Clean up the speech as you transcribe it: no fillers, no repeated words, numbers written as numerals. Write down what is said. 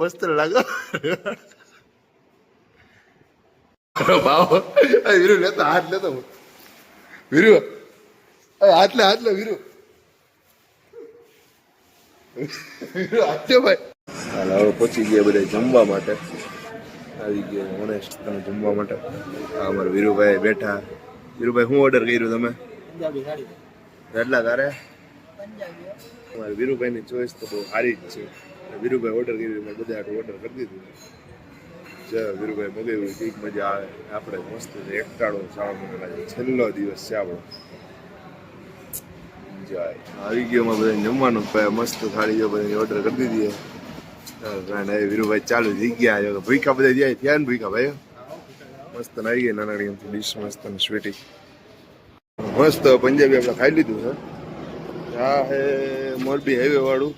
મસ્ત લાગો ભાવ વીરુ લેતો હાથ લેતો વીરુ હાથ લે વીરુ વીરુ હાથ ભાઈ હાલ હવે પહોંચી ગયા બધા જમવા માટે આવી ગયા ઓનેસ્ટ તમે જમવા માટે અમારા વીરુભાઈ બેઠા વીરુભાઈ શું ઓર્ડર કર્યું તમે કેટલા તારે અમારે વીરુભાઈની ચોઈસ તો બહુ સારી જ છે વીરુભાઈ ઓર્ડર કર્યું મેં બધા ઓર્ડર કરી દીધું છે વીરુભાઈ મગાવ્યું કંઈક મજા આવે આપણે મસ્ત એકટાળો સાવણ છેલ્લો દિવસ છે આપણો જાય આવી ગયો માં બધા જમવાનું મસ્ત થાળી જો બધી ઓર્ડર કરી દીધી વીરુભાઈ ચાલુ થઈ ગયા ભૂખા બધા જાય થયા ને ભૂખા ભાઈ મસ્ત આવી ગઈ નાનાડી એમથી ડીશ મસ્ત સ્વીટી મસ્ત પંજાબી આપણે ખાઈ લીધું છે આ હે મોરબી હાઈવે વાળું